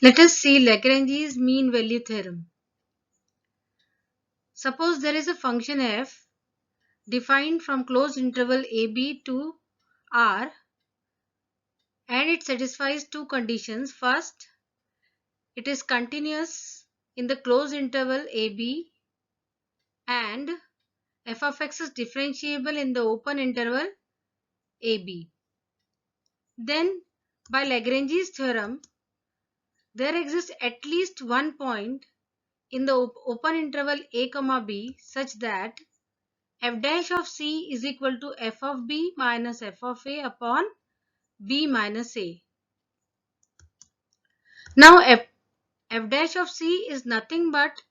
Let us see Lagrange's mean value theorem. Suppose there is a function f defined from closed interval ab to r and it satisfies two conditions. First, it is continuous in the closed interval ab and f of x is differentiable in the open interval ab. Then, by Lagrange's theorem, there exists at least one point in the open interval a comma b such that f dash of c is equal to f of b minus f of a upon b minus a. Now f dash of c is nothing but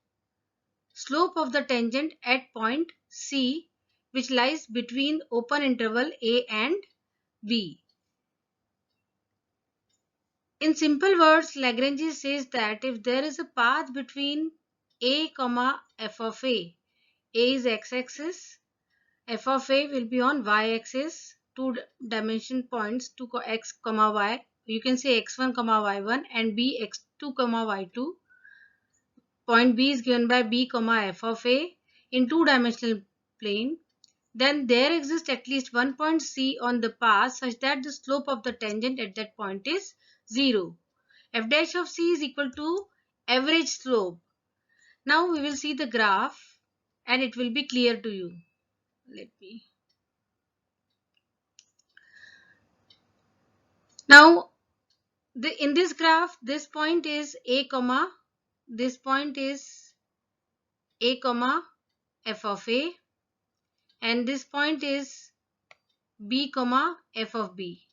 slope of the tangent at point c, which lies between open interval a and b. In simple words, Lagrange says that if there is a path between a comma f of a is x-axis, f of a will be on y-axis, two dimension points, x comma y. You can say x1 comma y1 and b x2 comma y2. Point B is given by b comma f of a in two-dimensional plane. Then there exists at least one point C on the path such that the slope of the tangent at that point is 0. F dash of C is equal to average slope. Now we will see the graph and it will be clear to you. Now in this graph, this point is a comma, this point is a comma f of a, and this point is b comma f of b,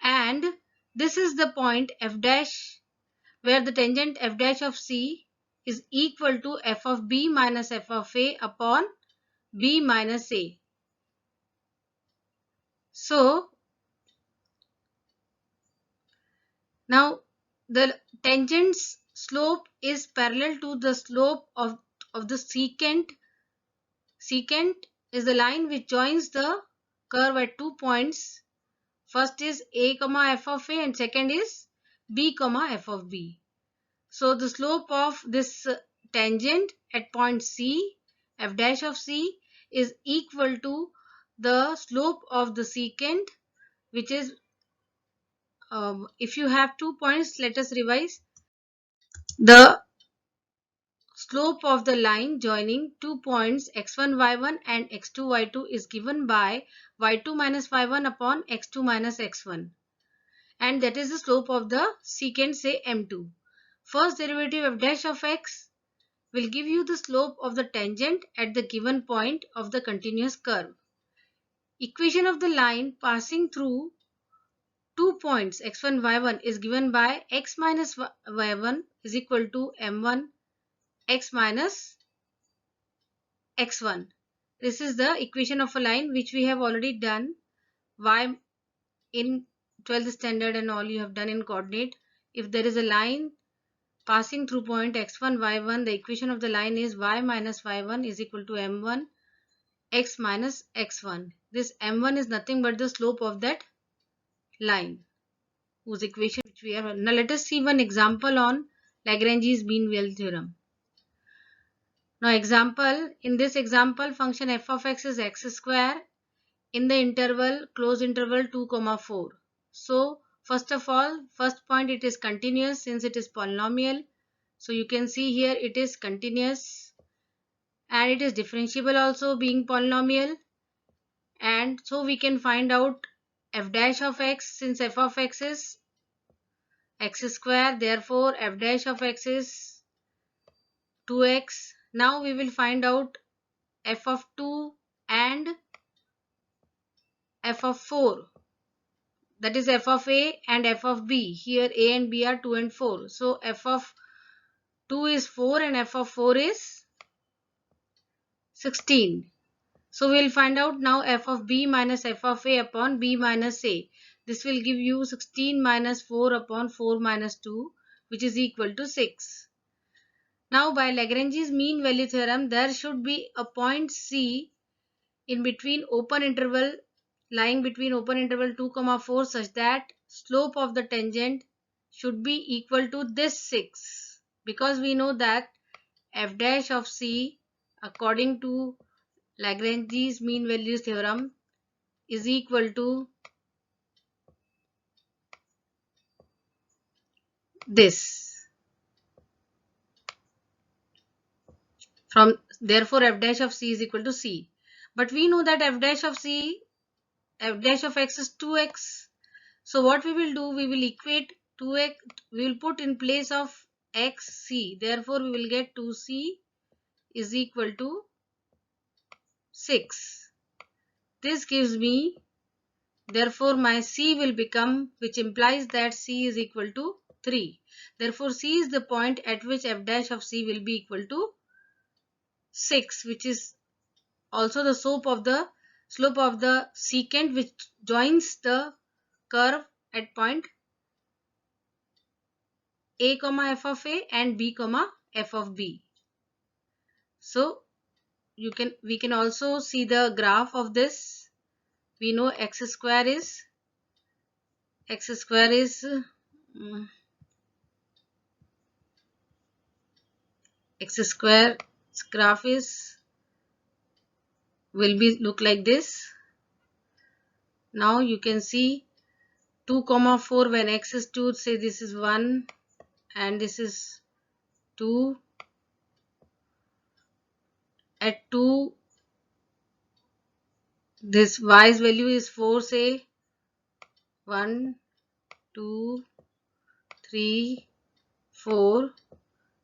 and this is the point f dash where the tangent f dash of c is equal to f of b minus f of a upon b minus a. So now the tangent's slope is parallel to the slope of the secant. Secant is the line which joins the curve at 2 points. First is a comma f of a and second is b comma f of b. So the slope of this tangent at point C, f dash of C, is equal to the slope of the secant, which is, if you have 2 points, let us revise. The slope of the line joining 2 points x1 y1 and x2 y2 is given by y2 minus y1 upon x2 minus x1, and that is the slope of the secant, say m2. First derivative f dash of x will give you the slope of the tangent at the given point of the continuous curve. Equation of the line passing through 2 points x1 y1 is given by x minus y1 is equal to m1 x minus x1. This is the equation of a line which we have already done y in 12th standard and all you have done in coordinate. If there is a line passing through point x1 y1, the equation of the line is y minus y1 is equal to m1 x minus x1. This m1 is nothing but the slope of that line whose equation which we have. Now let us see one example on Lagrange's mean value theorem. Now example, in this example, function f of x is x square in the interval closed interval 2 comma 4. So first of all, first point, it is continuous since it is polynomial. So you can see here it is continuous and it is differentiable also being polynomial, and so we can find out f dash of x since f of x is x square, therefore f dash of x is 2x. Now we will find out f of 2 and f of 4, that is f of a and f of b. Here a and b are 2 and 4, so f of 2 is 4 and f of 4 is 16. So we will find out now f of b minus f of a upon b minus a. This will give you 16 minus 4 upon 4 minus 2, which is equal to 6. Now by Lagrange's mean value theorem, there should be a point C in between open interval, lying between open interval 2 comma 4 such that slope of the tangent should be equal to this 6, because we know that f dash of c according to Lagrange's mean values theorem is equal to this. Therefore f dash of c is equal to c. But we know that f dash of x is 2x. So what we will do, we will equate 2x, we will put in place of x c. Therefore we will get 2c is equal to 6. This gives me, therefore my c will become, which implies that c is equal to 3. Therefore c is the point at which f dash of c will be equal to 6, which is also the slope of the secant which joins the curve at point a comma f of a and b comma f of b. So we can also see the graph of this. We know x square is x square graph will be look like this. Now you can see 2 comma 4 when x is 2, say this is 1 and this is 2. At 2 this y's value is 4, say 1 2 3 4.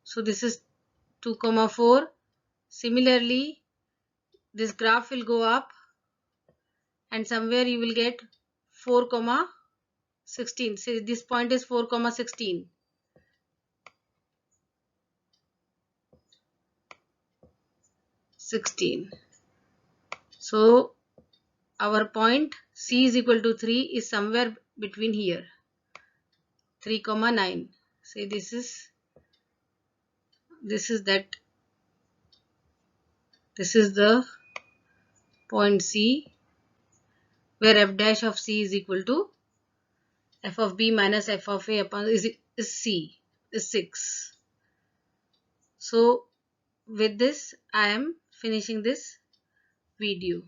So this is 2 comma 4. Similarly this graph will go up and somewhere you will get 4 comma 16. Say this point is 4 comma 16. So our point c is equal to 3 is somewhere between here, 3 comma 9. Say this is the point c where f dash of c is equal to f of b minus f of a upon is 6. So with this I am finishing this video.